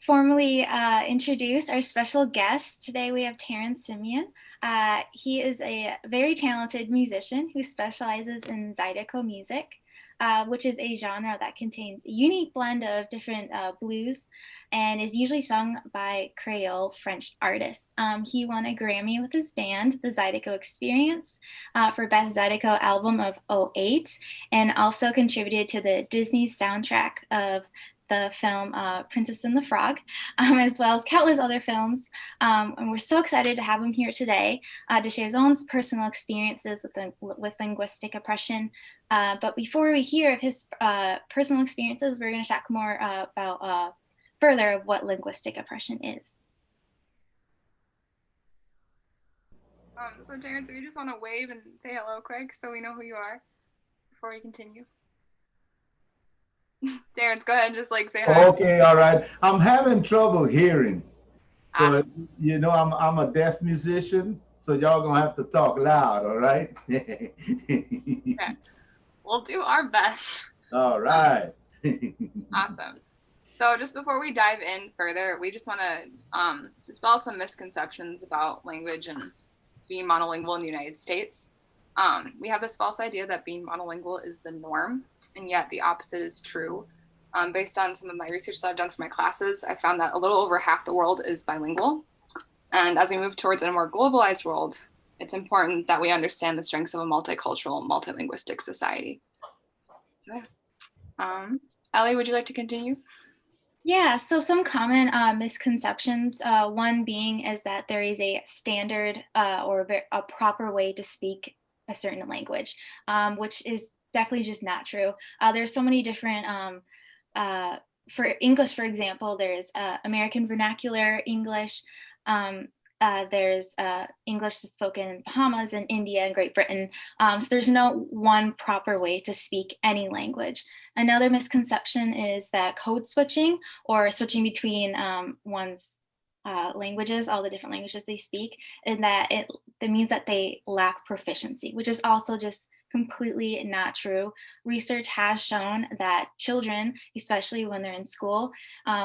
formally introduce our special guest. Today we have Terrance Simien. He is a very talented musician who specializes in Zydeco music, which is a genre that contains a unique blend of different blues and is usually sung by Creole French artists. He won a Grammy with his band, the Zydeco Experience, for Best Zydeco Album of '08, and also contributed to the Disney soundtrack of the film Princess and the Frog, as well as countless other films. And we're so excited to have him here today to share his own personal experiences with linguistic oppression. But before we hear of his personal experiences, we're going to talk more about further of what linguistic oppression is. So Terrance, we just want to wave and say hello quick so we know who you are before we continue. Terrance, go ahead and just like say hi. Okay, all right. I'm having trouble hearing. Ah, So, I'm a deaf musician, so y'all gonna have to talk loud, all right? okay. We'll do our best. All right. Awesome. So just before we dive in further, we just want to dispel some misconceptions about language and being monolingual in the United States. We have this false idea that being monolingual is the norm, and yet the opposite is true. Based on some of my research that I've done for my classes, I found that a little over half the world is bilingual. And as we move towards a more globalized world, it's important that we understand the strengths of a multicultural, multilinguistic society. So, yeah. Ellie, would you like to continue? Yeah, so some common misconceptions, one being is that there is a standard or a proper way to speak a certain language, which is definitely just not true. There's so many different, for English, for example, there's American Vernacular English, there's English spoken in Bahamas and India and Great Britain. So there's no one proper way to speak any language. Another misconception is that code switching or switching between one's languages, all the different languages they speak, and that it means that they lack proficiency, which is also just completely not true. Research has shown that children, especially when they're in school,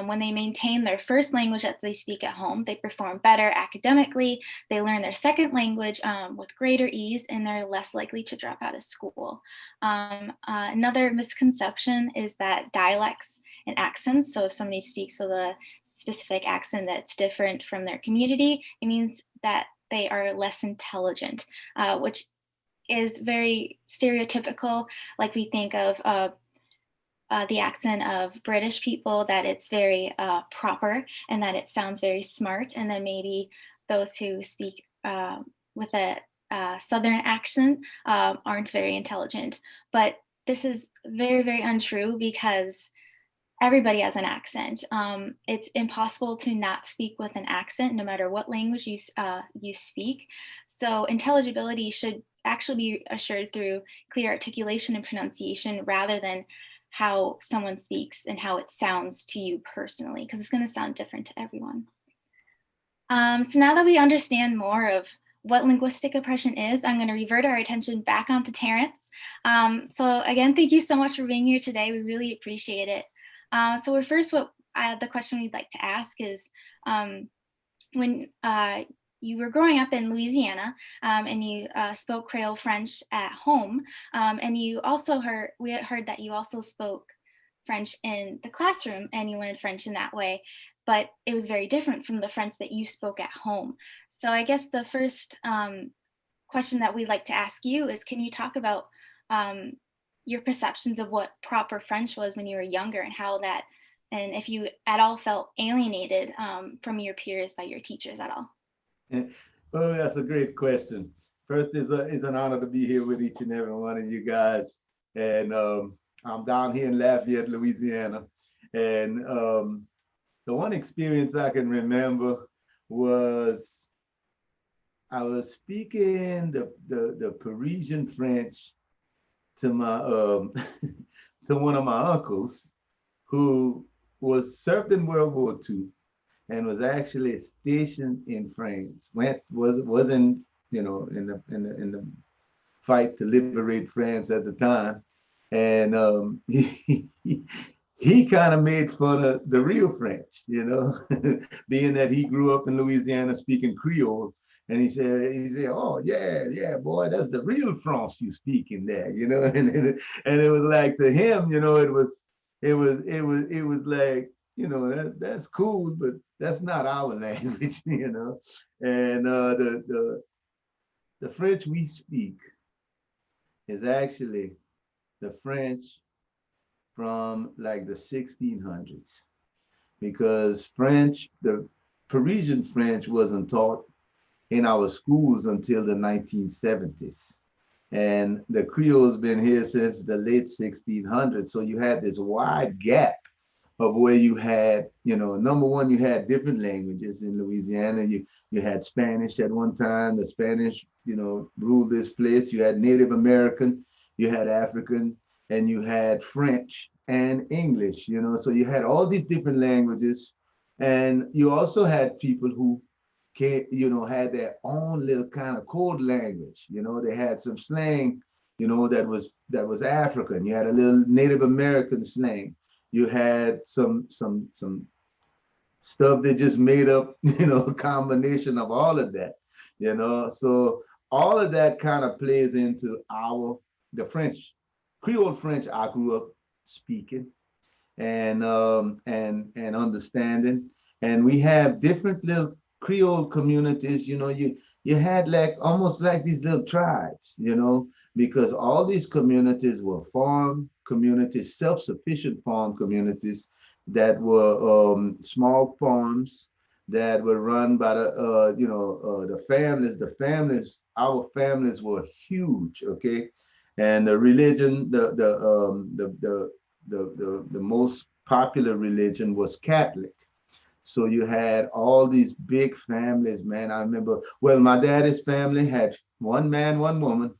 when they maintain their first language that they speak at home, they perform better academically, they learn their second language with greater ease, and they're less likely to drop out of school. Another misconception is that dialects and accents, so if somebody speaks with a specific accent that's different from their community, it means that they are less intelligent, which is very stereotypical. Like we think of the accent of British people, that it's very proper and that it sounds very smart. And then maybe those who speak with a Southern accent aren't very intelligent. But this is very, very untrue because everybody has an accent. It's impossible to not speak with an accent, no matter what language you speak. So intelligibility should actually be assured through clear articulation and pronunciation rather than how someone speaks and how it sounds to you personally, because it's going to sound different to everyone. So now that we understand more of what linguistic oppression is, I'm going to revert our attention back onto Terrance. So again, thank you so much for being here today. We really appreciate it. So the question we'd like to ask is, when you were growing up in Louisiana and you spoke Creole French at home, and we heard that you also spoke French in the classroom and you learned French in that way, but it was very different from the French that you spoke at home. So I guess the first question that we'd like to ask you is, can you talk about your perceptions of what proper French was when you were younger, and if you at all felt alienated from your peers by your teachers at all? Oh, that's a great question. First, it's an honor to be here with each and every one of you guys. And I'm down here in Lafayette, Louisiana. And the one experience I can remember was I was speaking the Parisian French to my to one of my uncles who was served in World War II and was actually stationed in France. Wasn't in the fight to liberate France at the time, and he kind of made fun of the real French, being that he grew up in Louisiana speaking Creole. And he said, oh yeah, yeah, boy, that's the real France you speak in there, and it was like to him, it was like, that's cool, but that's not our language. And the French we speak is actually the French from like the 1600s, because the Parisian French wasn't taught in our schools until the 1970s. And the Creole's been here since the late 1600s. So you had this wide gap of where you had, number one, you had different languages in Louisiana. You had Spanish at one time. The Spanish, ruled this place. You had Native American, you had African, and you had French and English. So you had all these different languages, and you also had people who had their own little kind of code language. They had some slang, that was African. You had a little Native American slang. You had some stuff they just made up, a combination of all of that, So all of that kind of plays into the French, Creole French I grew up speaking and understanding. And we have different little Creole communities. You had like almost like these little tribes, because all these communities were farm communities, self-sufficient farm communities that were small farms that were run by the families. Our families were huge, okay, and the religion, the most popular religion was Catholic. So you had all these big families, man. I remember, well, my daddy's family had one man, one woman,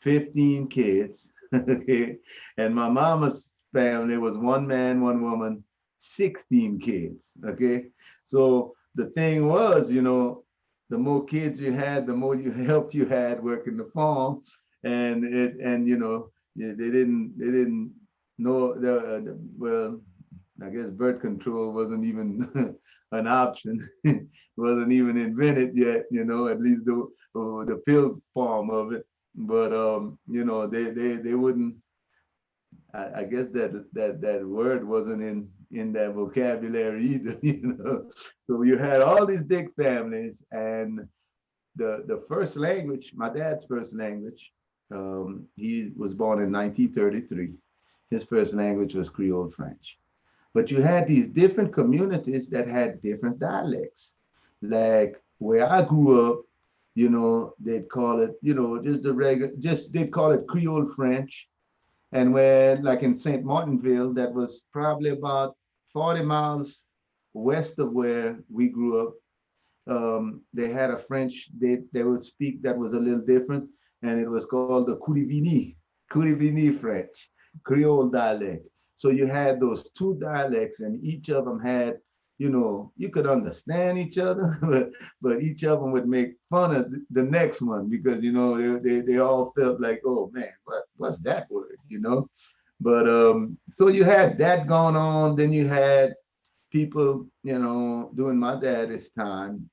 15 kids. Okay. And my mama's family was one man, one woman, 16 kids. Okay. So the thing was, the more kids you had, the more help you had working the farm. They didn't know well, I guess birth control wasn't even an option. It wasn't even invented yet, at least the pill form of it. But they wouldn't. I guess that word wasn't in that vocabulary either. So you had all these big families, and the first language, my dad's first language, he was born in 1933. His first language was Creole French. But you had these different communities that had different dialects. Like where I grew up, they'd call it, just the regular, just they'd call it Creole French. And where, like in St. Martinville, that was probably about 40 miles west of where we grew up, they had a French they would speak that was a little different, and it was called the Coudivini French, Creole dialect. So you had those two dialects, and each of them had, you could understand each other, but each of them would make fun of the next one because they all felt like, oh man, what's that word, But so you had that going on. Then you had people, during my dad's time,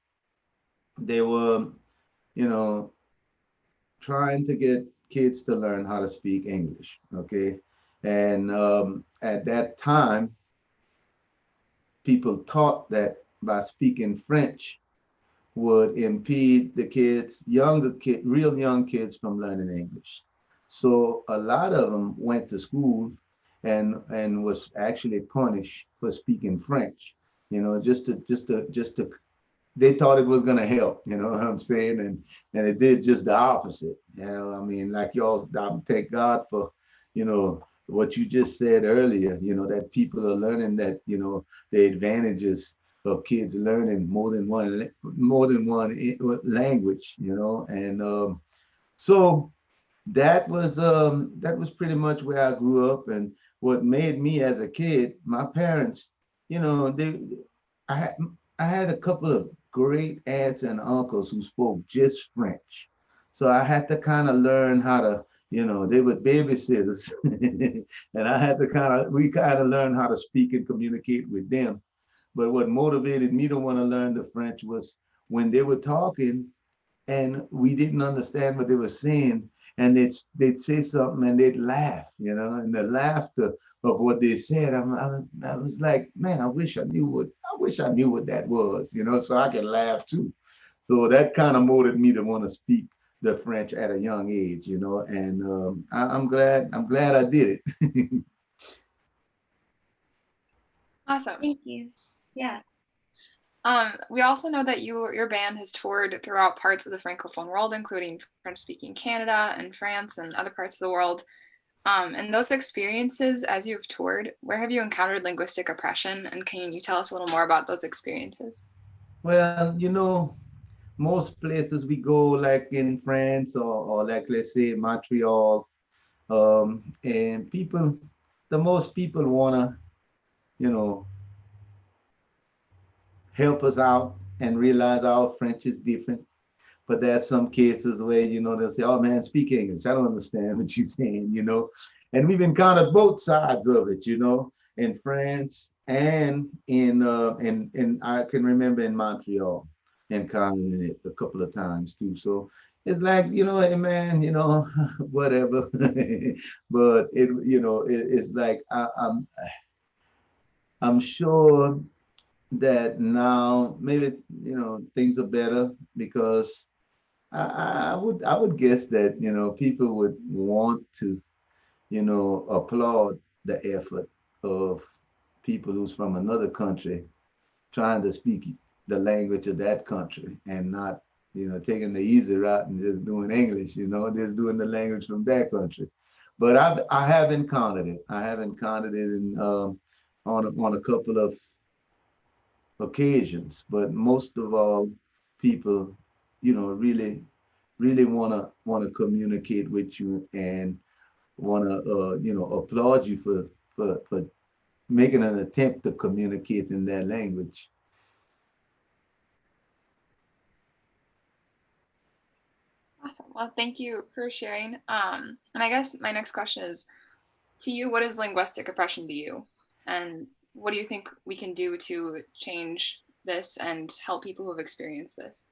they were, you know, trying to get kids to learn how to speak English. Okay. And at that time, people thought that by speaking French would impede the kids, real young kids from learning English. So a lot of them went to school and was actually punished for speaking French, just to they thought it was going to help, you know what I'm saying? And it did just the opposite. I mean, like y'all, I thank God for, what you just said earlier, that people are learning that, the advantages of kids learning more than one language, and so that was pretty much where I grew up. And what made me as a kid, my parents, they I had I had a couple of great aunts and uncles who spoke just French. So I had to kind of learn how to, you know, they were babysitters. And I had to we kind of learn how to speak and communicate with them. But what motivated me to want to learn the French was when they were talking and we didn't understand what they were saying, and they'd say something and they'd laugh, you know, and the laughter of what they said, I was like, man, I wish I knew what that was, you know, so I can laugh too. So that kind of motivated me to want to speak the French at a young age, you know, and I'm glad I did it. Awesome. Thank you. Yeah. We also know that your band has toured throughout parts of the Francophone world, including French-speaking Canada and France and other parts of the world. And those experiences, as you've toured, where have you encountered linguistic oppression? And can you tell us a little more about those experiences? Well, you know, most places we go, like in France or like let's say Montreal, and the most people wanna, you know, help us out and realize our French is different. But there's some cases where, you know, they'll say, oh man, speak English. I don't understand what you're saying, you know. And we've encountered both sides of it, you know, in France and in I can remember in Montreal encountering it a couple of times too. So it's like, you know, hey man, you know, whatever. But it's like I'm sure that now maybe, you know, things are better because I would guess that, you know, people would want to, you know, applaud the effort of people who's from another country trying to speak the language of that country and not, you know, taking the easy route and just doing English, you know, just doing the language from that country. But I have encountered it. I have encountered it on a couple of occasions, but most of all, people, you know, really wanna communicate with you and wanna you know, applaud you for making an attempt to communicate in their language. Awesome. Well, thank you for sharing. And I guess my next question is to you, what is linguistic oppression to you? And what do you think we can do to change this and help people who have experienced this?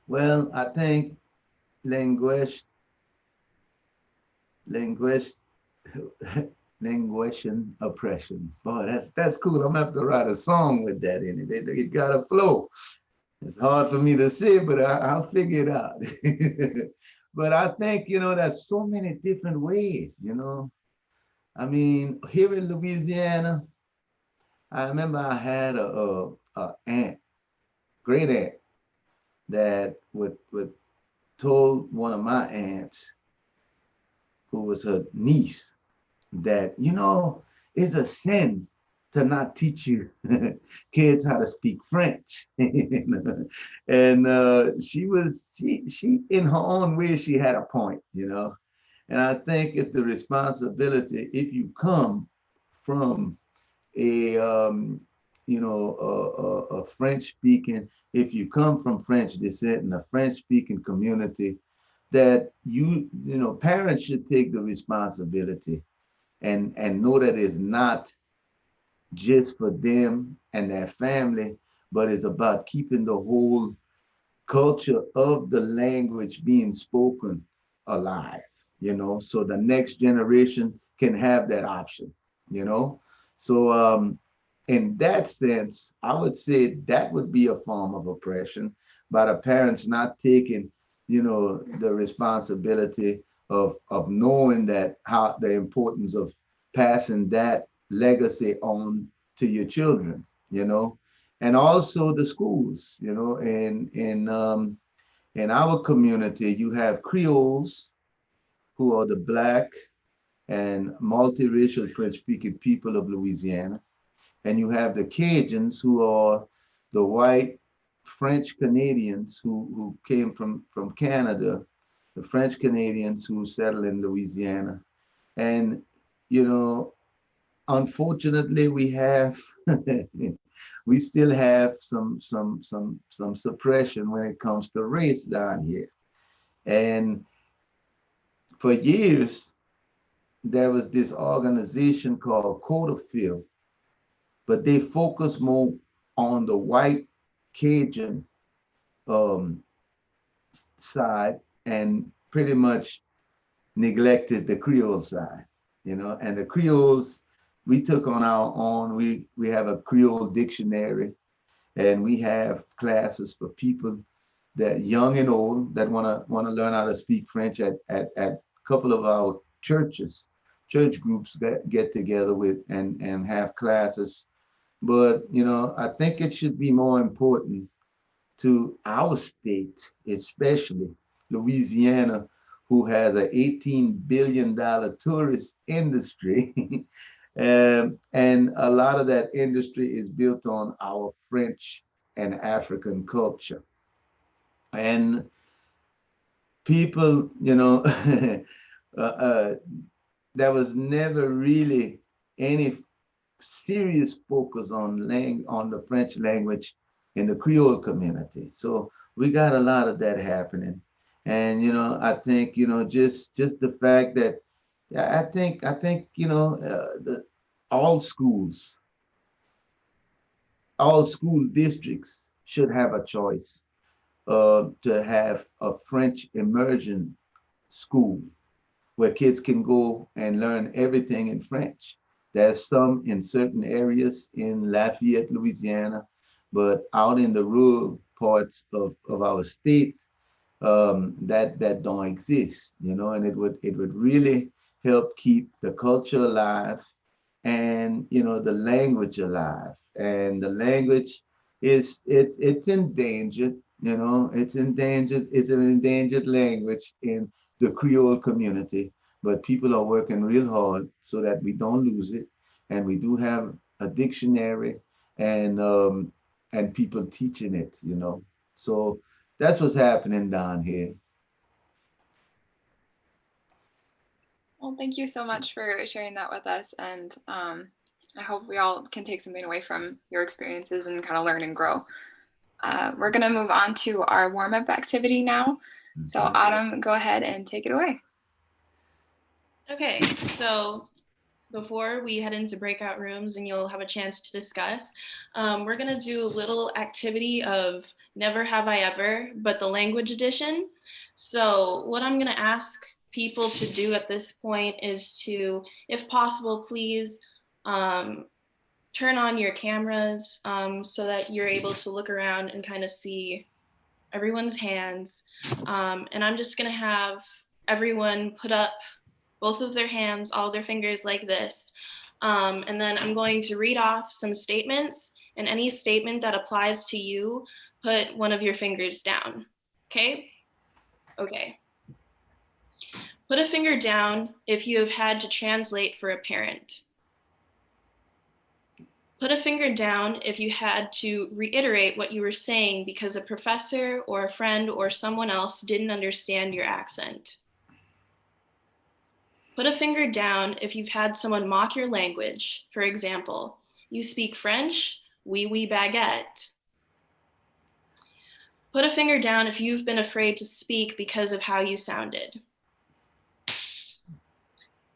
Well, I think language language languishing oppression. Boy, that's cool. I'm gonna have to write a song with that in it. It got a flow. It's hard for me to say, but I'll figure it out. But I think, you know, there's so many different ways, you know. I mean, here in Louisiana, I remember I had a aunt, great aunt, that would told one of my aunts, who was her niece, that, you know, it's a sin to not teach you kids how to speak French. And she in her own way, she had a point, you know. And I think it's the responsibility if you come from a a French speaking, if you come from French descent in a French speaking community, that you know, parents should take the responsibility and know that it's not just for them and their family, but it's about keeping the whole culture of the language being spoken alive, you know, so the next generation can have that option, you know. So in that sense, I would say that would be a form of oppression by the parents not taking, you know, the responsibility of knowing that how the importance of passing that legacy on to your children, you know, and also the schools, you know, in our community, you have Creoles who are the Black and multiracial French-speaking people of Louisiana, and you have the Cajuns who are the white French Canadians who came from Canada, the French Canadians who settled in Louisiana. And, you know, unfortunately, we still have some suppression when it comes to race down here. And For years, there was this organization called Codafil, but they focus more on the white Cajun um, side and pretty much neglected the Creole side, you know. And the Creoles we took on our own. We have a Creole dictionary, and we have classes for people that young and old that wanna learn how to speak French at a couple of our church groups that get together with and have classes. But you know, I think it should be more important to our state, especially Louisiana, who has an $18 billion tourist industry. And a lot of that industry is built on our French and African culture. And people, you know, there was never really any serious focus on the French language in the Creole community. So we got a lot of that happening. And you know, I think you know just the fact that I think you know the all schools, all school districts should have a choice to have a French immersion school where kids can go and learn everything in French. There's some in certain areas in Lafayette, Louisiana, but out in the rural parts of our state, that don't exist, you know, and it would really help keep the culture alive and you know the language alive. And the language it's endangered, you know, it's endangered, it's an endangered language in the Creole community, but people are working real hard so that we don't lose it. And we do have a dictionary and people teaching it, you know. So that's what's happening down here. Well, thank you so much for sharing that with us. And I hope we all can take something away from your experiences and kind of learn and grow. We're going to move on to our warm up activity now. So, Autumn, go ahead and take it away. Okay, so before we head into breakout rooms and you'll have a chance to discuss, we're going to do a little activity of Never Have I Ever, but the language edition. So, what I'm going to ask people to do at this point is to, if possible, please turn on your cameras so that you're able to look around and kind of see everyone's hands. And I'm just going to have everyone put up both of their hands, all their fingers like this. And then I'm going to read off some statements, and any statement that applies to you, put one of your fingers down. Okay? Okay. Put a finger down if you have had to translate for a parent. Put a finger down if you had to reiterate what you were saying because a professor or a friend or someone else didn't understand your accent. Put a finger down if you've had someone mock your language. For example, you speak French, oui, oui, baguette. Put a finger down if you've been afraid to speak because of how you sounded.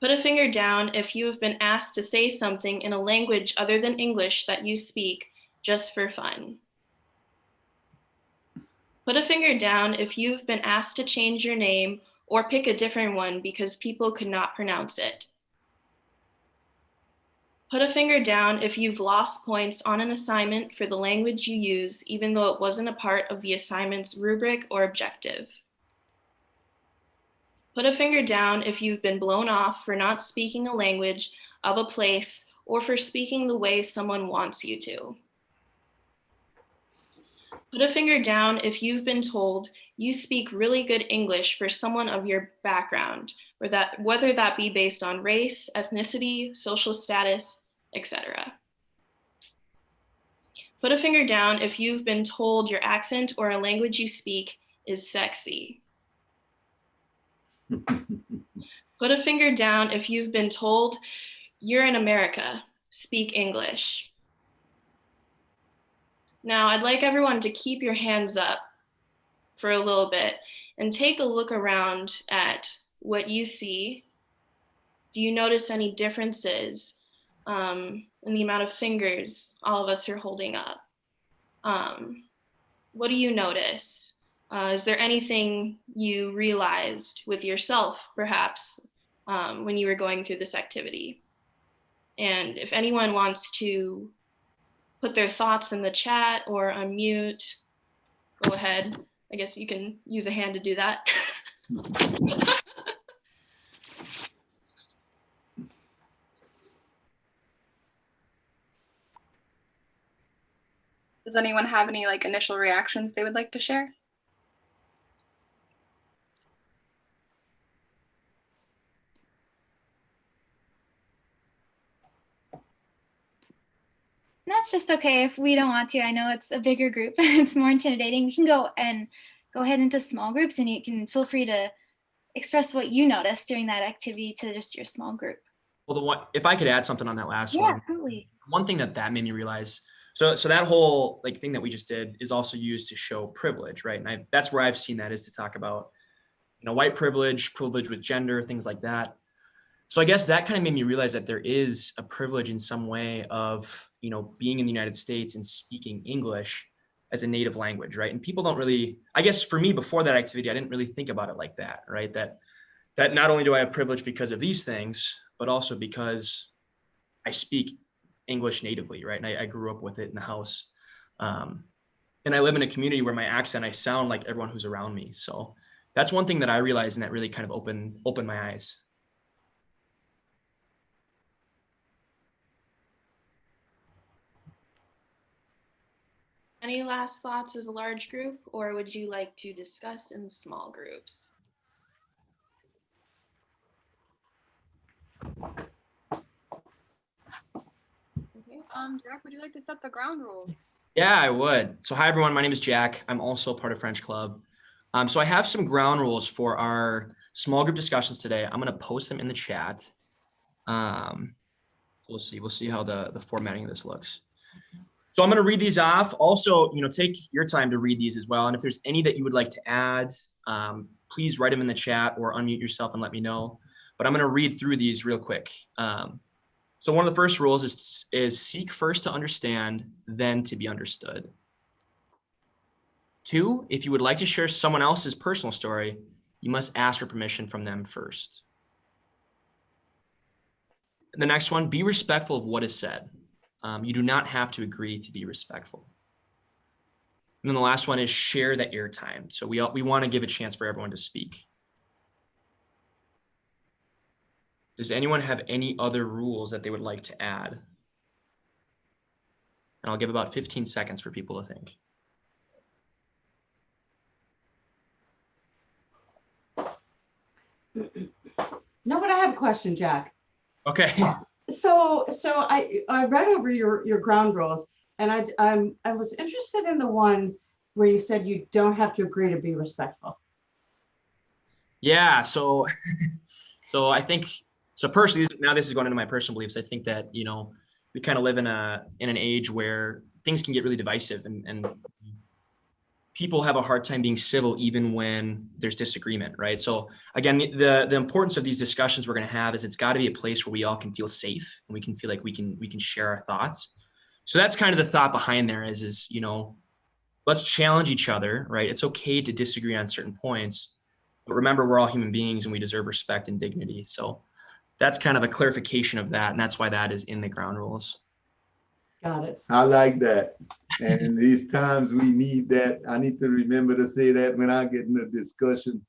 Put a finger down if you have been asked to say something in a language other than English that you speak just for fun. Put a finger down if you've been asked to change your name or pick a different one because people could not pronounce it. Put a finger down if you've lost points on an assignment for the language you use, even though it wasn't a part of the assignment's rubric or objective. Put a finger down if you've been blown off for not speaking a language of a place or for speaking the way someone wants you to. Put a finger down if you've been told you speak really good English for someone of your background, or whether that be based on race, ethnicity, social status, etc. Put a finger down if you've been told your accent or a language you speak is sexy. Put a finger down if you've been told you're in America, speak English. Now, I'd like everyone to keep your hands up for a little bit and take a look around at what you see. Do you notice any differences in the amount of fingers all of us are holding up? What do you notice? Is there anything you realized with yourself, perhaps, when you were going through this activity? And if anyone wants to put their thoughts in the chat or unmute, go ahead. I guess you can use a hand to do that. Does anyone have any like initial reactions they would like to share? That's just okay if we don't want to. I know it's a bigger group. It's more intimidating. You can go ahead into small groups, and you can feel free to express what you noticed during that activity to just your small group. Well, if I could add something on that last Yeah, one. absolutely. One thing that made me realize, so that whole like thing that we just did is also used to show privilege, right? And that's where I've seen that, is to talk about, white privilege, privilege with gender, things like that. So I guess that kind of made me realize that there is a privilege in some way of, being in the United States and speaking English as a native language, right? And people don't really, I guess for me before that activity, I didn't really think about it like that, right? That not only do I have privilege because of these things, but also because I speak English natively, right? And I grew up with it in the house. And I live in a community where my accent, I sound like everyone who's around me. So that's one thing that I realized, and that really kind of opened my eyes. Any last thoughts as a large group, or would you like to discuss in small groups? Okay. Jack, would you like to set the ground rules? Yeah, I would. So hi, everyone. My name is Jack. I'm also part of French Club. So I have some ground rules for our small group discussions today. I'm going to post them in the chat. We'll see how the formatting of this looks. So I'm going to read these off. Also, take your time to read these as well. And if there's any that you would like to add, please write them in the chat or unmute yourself and let me know. But I'm going to read through these real quick. So one of the first rules is seek first to understand, then to be understood. 2, if you would like to share someone else's personal story, you must ask for permission from them first. The next one, be respectful of what is said. You do not have to agree to be respectful. And then the last one is share the airtime. So we want to give a chance for everyone to speak. Does anyone have any other rules that they would like to add? And I'll give about 15 seconds for people to think. No, but I have a question, Jack. Okay. So I read over your ground rules, and I was interested in the one where you said you don't have to agree to be respectful. Yeah. So I think, so personally, now this is going into my personal beliefs. I think that, we kind of live in an age where things can get really divisive, and people have a hard time being civil even when there's disagreement, right? So again, the importance of these discussions we're going to have is it's got to be a place where we all can feel safe and we can feel like we can share our thoughts. So that's kind of the thought behind there is let's challenge each other, right? It's okay to disagree on certain points, but remember, we're all human beings and we deserve respect and dignity. So that's kind of a clarification of that, and that's why that is in the ground rules. Got it. I like that. And in these times we need that. I need to remember to say that when I get in a discussion,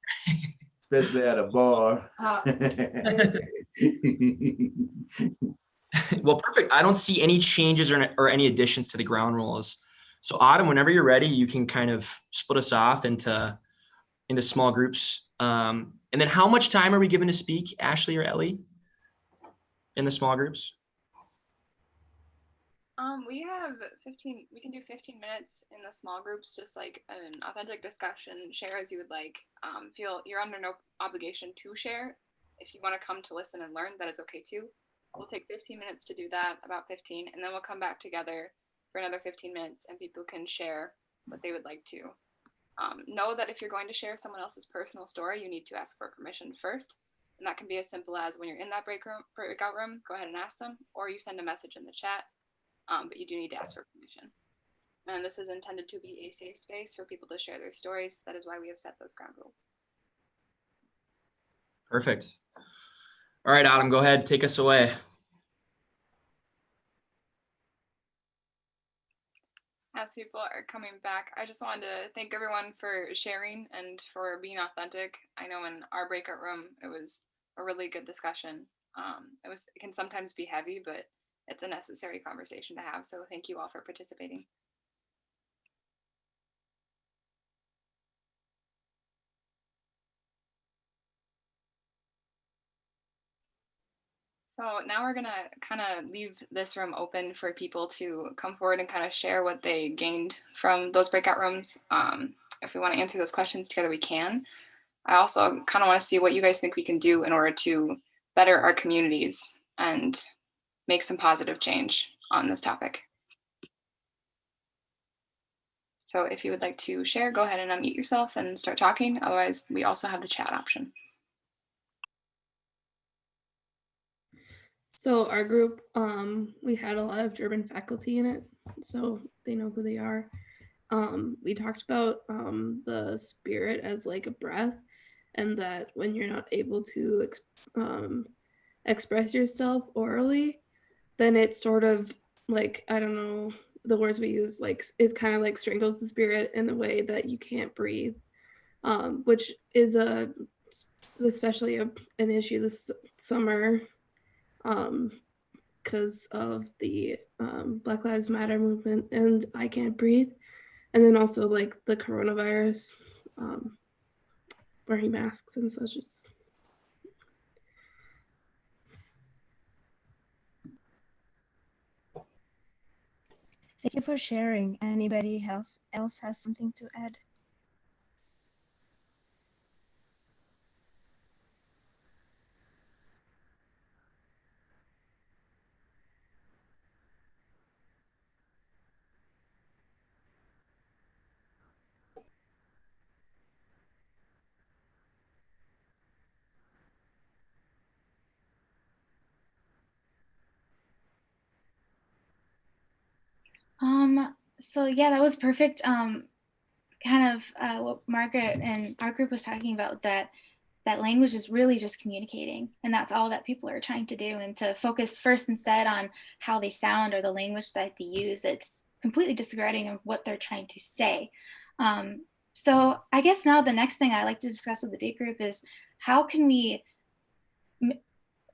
especially at a bar. Well, perfect. I don't see any changes or any additions to the ground rules. So Autumn, whenever you're ready, you can kind of split us off into small groups. And then how much time are we given to speak, Ashley or Ellie, in the small groups? We have 15, we can do 15 minutes in the small groups, just like an authentic discussion, share as you would like. Feel you're under no obligation to share. If you want to come to listen and learn, that is okay too. We'll take 15 minutes to do that, about 15, and then we'll come back together for another 15 minutes and people can share what they would like to. Know that if you're going to share someone else's personal story, you need to ask for permission first. And that can be as simple as when you're in that breakout room, go ahead and ask them, or you send a message in the chat, but you do need to ask for permission. And this is intended to be a safe space for people to share their stories. That is why we have set those ground rules. Perfect. All right, Adam, go ahead, take us away. As people are coming back, I just wanted to thank everyone for sharing and for being authentic. I know in our breakout room, it was a really good discussion. It can sometimes be heavy, but it's a necessary conversation to have. So thank you all for participating. So now we're gonna kind of leave this room open for people to come forward and kind of share what they gained from those breakout rooms. If we want to answer those questions together, we can. I also kind of want to see what you guys think we can do in order to better our communities and make some positive change on this topic. So if you would like to share, go ahead and unmute yourself and start talking. Otherwise, we also have the chat option. So our group, we had a lot of German faculty in it, so they know who they are. We talked about the spirit as like a breath, and that when you're not able to express yourself orally, then it sort of like, I don't know, the words we use, like it kind of like strangles the spirit in a way that you can't breathe, which is especially an issue this summer, because of the Black Lives Matter movement and I Can't Breathe. And then also like the coronavirus, wearing masks and such. Thank you for sharing. Anybody else has something to add? So yeah, that was perfect. Kind of what Margaret and our group was talking about, that language is really just communicating, and that's all that people are trying to do. And to focus first instead on how they sound or the language that they use, it's completely disregarding of what they're trying to say. So I guess now the next thing I like to discuss with the big group is how can we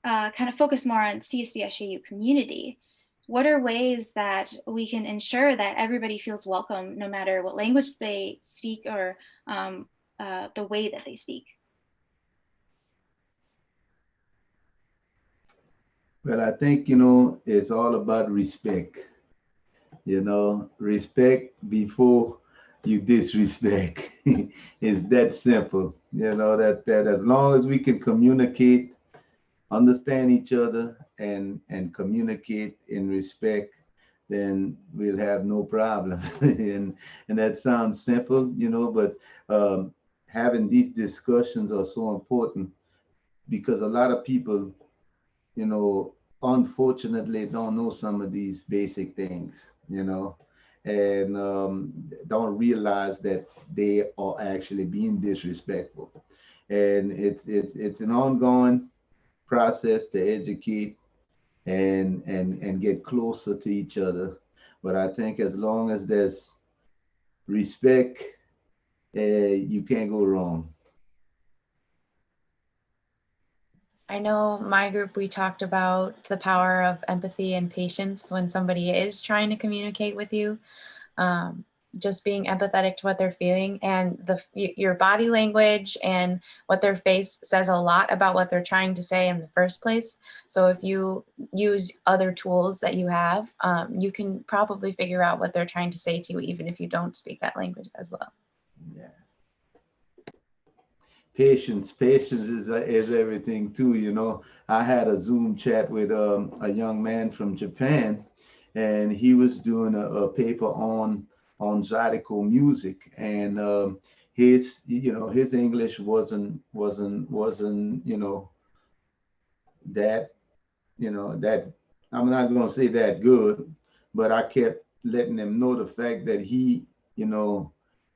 kind of focus more on CSB SJU community. What are ways that we can ensure that everybody feels welcome, no matter what language they speak or the way that they speak? Well, I think, it's all about respect. Respect before you disrespect. It's that simple. That as long as we can communicate, understand each other, and communicate in respect, then we'll have no problem. and that sounds simple, but having these discussions are so important, because a lot of people, unfortunately don't know some of these basic things, and don't realize that they are actually being disrespectful. And it's an ongoing process to educate and get closer to each other. But I think as long as there's respect, you can't go wrong. I know my group, we talked about the power of empathy and patience when somebody is trying to communicate with you. Just being empathetic to what they're feeling, and your body language and what their face says a lot about what they're trying to say in the first place. So if you use other tools that you have, you can probably figure out what they're trying to say to you, even if you don't speak that language as well. Yeah. Patience is everything too. I had a Zoom chat with a young man from Japan, and he was doing a paper on Zydeco music, and his English wasn't that, that I'm not going to say that good, but I kept letting them know the fact that he,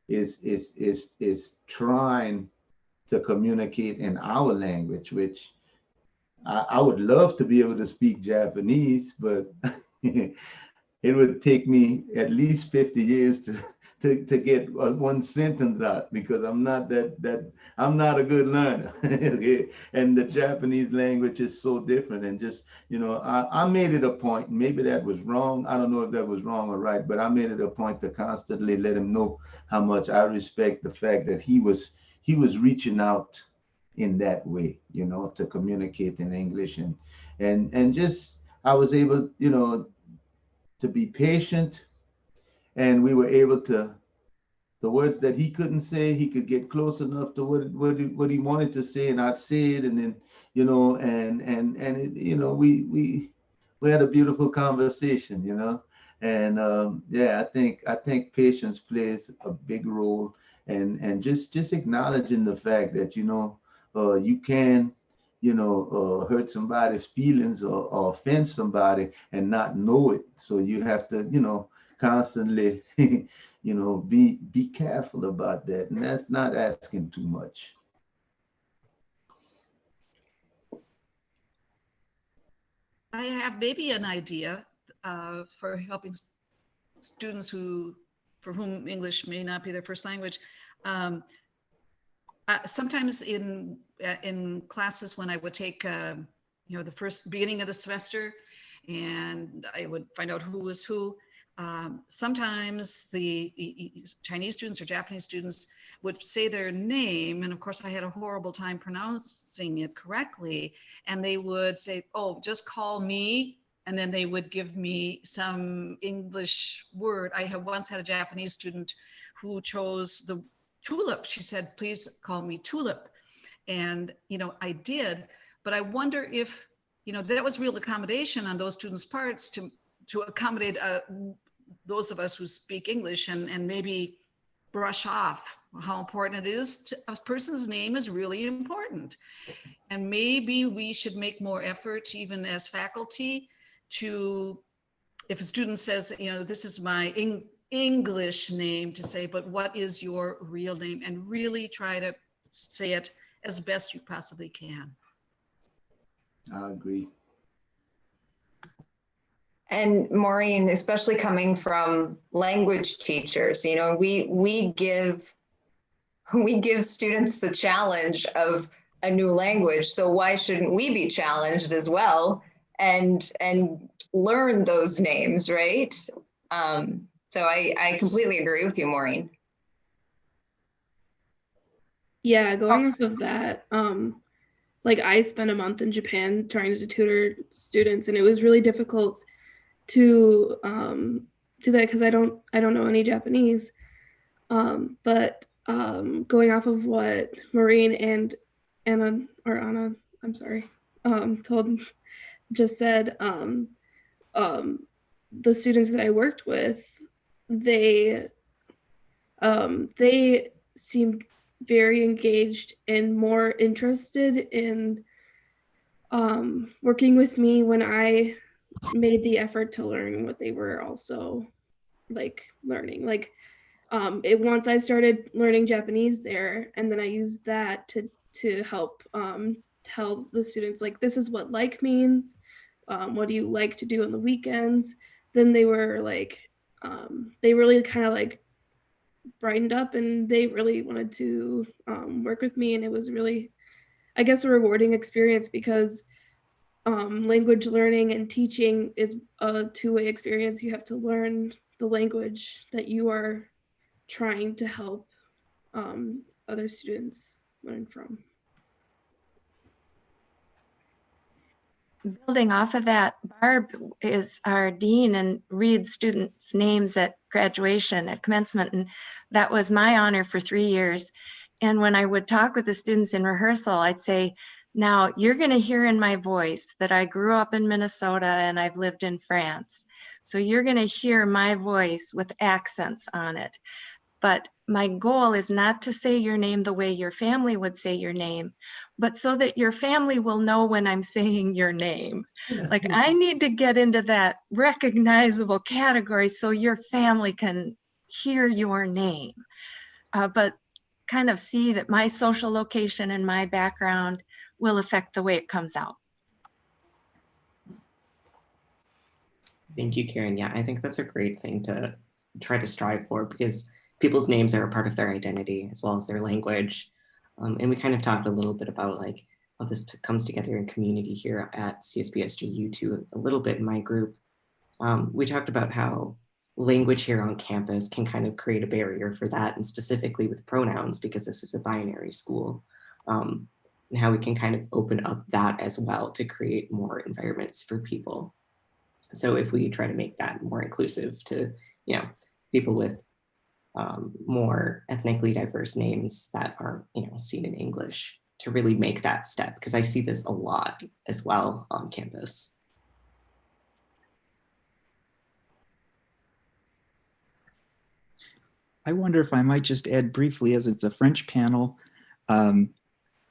is trying to communicate in our language, which I would love to be able to speak Japanese, but it would take me at least 50 years to get one sentence out, because I'm not a good learner. Okay? And the Japanese language is so different. And just, I made it a point, maybe that was wrong. I don't know if that was wrong or right, but I made it a point to constantly let him know how much I respect the fact that he was reaching out in that way, to communicate in English. And just, I was able, to be patient, and we were able to, the words that he couldn't say, he could get close enough to what he wanted to say, and I'd say it, and then, and it, we had a beautiful conversation, and yeah, I think patience plays a big role, and just acknowledging the fact that, you can, hurt somebody's feelings, or offend somebody and not know it. So you have to, constantly, be careful about that. And that's not asking too much. I have maybe an idea for helping students for whom English may not be their first language. Sometimes in classes when I would take, the first beginning of the semester, and I would find out who was who. Sometimes the Chinese students or Japanese students would say their name, and of course I had a horrible time pronouncing it correctly, and they would say, "Oh, just call me," and then they would give me some English word. I have once had a Japanese student who chose the tulip. She said, "Please call me tulip," and I did, but I wonder if that was real accommodation on those students' parts to accommodate those of us who speak English, and maybe brush off how important it is. A person's name is really important. And maybe we should make more effort, even as faculty, to, if a student says, this is my English name, to say, but what is your real name? And really try to say it as best you possibly can. I agree. And Maureen, especially coming from language teachers, we give students the challenge of a new language. So why shouldn't we be challenged as well and learn those names, right? So I completely agree with you, Maureen. Yeah, going off of that, like I spent a month in Japan trying to tutor students, and it was really difficult to do that because I don't know any Japanese. But going off of what Maureen and Anna, I'm sorry, just said, the students that I worked with, they seemed very engaged and more interested in working with me when I made the effort to learn what they were also learning. Once I started learning Japanese there, and then I used that to help tell the students, this is what means. What do you like to do on the weekends? Then they were they really kind of brightened up, and they really wanted to work with me. And it was really, I guess, a rewarding experience, because language learning and teaching is a two-way experience. You have to learn the language that you are trying to help other students learn from. Building off of that, Barb is our dean and reads students' names at graduation, at commencement, and that was my honor for 3 years. And when I would talk with the students in rehearsal, I'd say, now you're going to hear in my voice that I grew up in Minnesota and I've lived in France. So you're going to hear my voice with accents on it. but my goal is not to say your name the way your family would say your name, but so that your family will know when I'm saying your name. Like, I need to get into that recognizable category so your family can hear your name, but kind of see that my social location and my background will affect the way it comes out. Thank you, Karen. Yeah, I think that's a great thing to try to strive for, because people's names are a part of their identity as well as their language. And we kind of talked a little bit about like how this comes together in community here at CSB SJU too, a little bit in my group. We talked about how language here on campus can kind of create a barrier for that, and specifically with pronouns, because this is a binary school, and how we can kind of open up that as well to create more environments for people. So if we try to make that more inclusive to, you know, people with more ethnically diverse names that aren't, you know, seen in English, to really make that step, because I see this a lot as well on campus. I wonder if I might just add briefly, as it's a French panel, a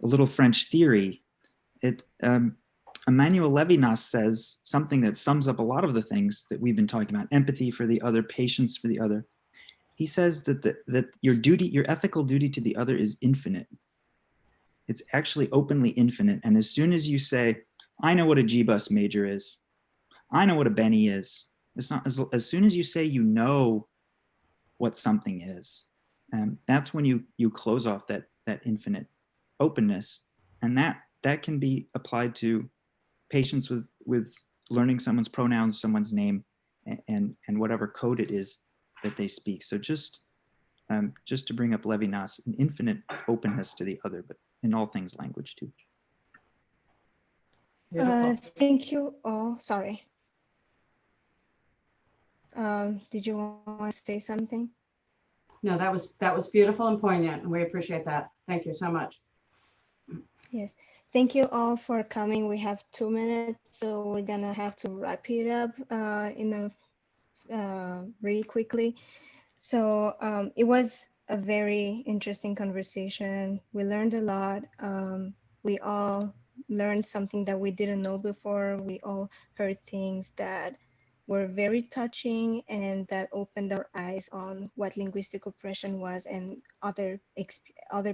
little French theory. Emmanuel Levinas says something that sums up a lot of the things that we've been talking about: empathy for the other, patience for the other. He says that that your ethical duty to the other is infinite. It's actually openly infinite. And as soon as you say, I know what a G-bus major is, I know what a Benny is, it's not, as soon as you say you know what something is, that's when you close off that infinite openness. And that can be applied to patience with learning someone's pronouns, someone's name, and whatever code it is that they speak. So just to bring up Levinas, an infinite openness to the other, but in all things language too. Thank you all. Sorry. Did you want to say something? No, that was beautiful and poignant, and we appreciate that. Thank you so much. Yes. Thank you all for coming. We have 2 minutes, so we're gonna have to wrap it up really quickly. So it was a very interesting conversation. We learned a lot. We all learned something that we didn't know before. We all heard things that were very touching and that opened our eyes on what linguistic oppression was and other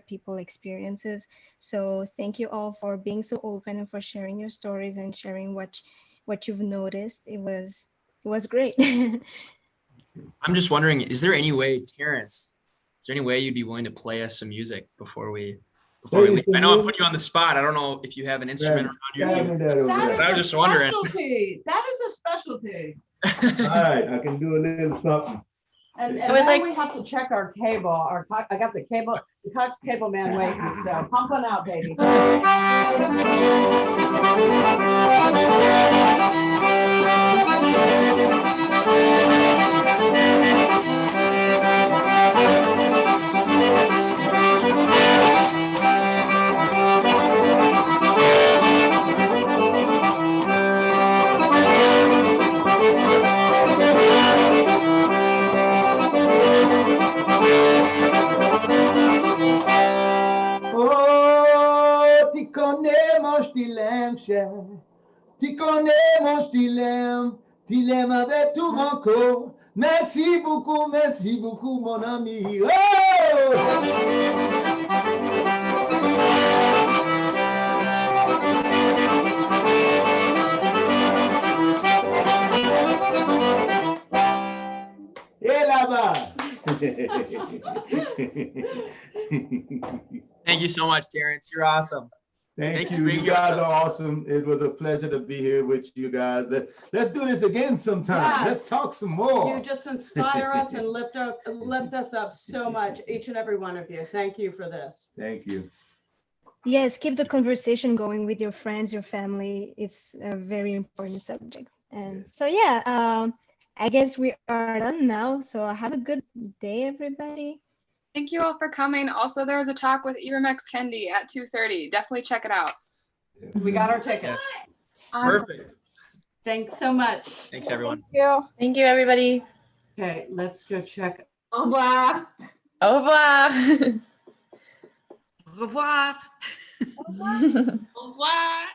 people experiences. So thank you all for being so open and for sharing your stories and sharing what you've noticed. It was great. I'm just wondering, is there any way, Terrance, is there any way you'd be willing to play us some music before we leave? I know I'm putting you on the spot. I don't know if you have an instrument around you. I was just wondering. That is a specialty. All right, I can do a little something. And then we have to check our cable. I got the cable, the Cox cable man waiting. So pump one out, baby. Tu connais mon dilemme, cher. Tu connais mon dilemme avec tout mon corps. Merci beaucoup, mon ami. Et là-bas. Thank you so much, Terrance. You're awesome. Thank you. You guys are awesome. It was a pleasure to be here with you guys. Let's do this again sometime. Yes. Let's talk some more. You just inspire us and lift us up so much, each and every one of you. Thank you for this. Thank you. Yes, keep the conversation going with your friends, your family. It's a very important subject. And so, yeah, I guess we are done now. So have a good day, everybody. Thank you all for coming. Also, there was a talk with Iramex Kendi at 2:30. Definitely check it out. We got our tickets. Perfect. Thanks so much. Thanks, everyone. Thank you. Thank you, everybody. Okay, let's go check. Au revoir. Au revoir. Au revoir. Au revoir.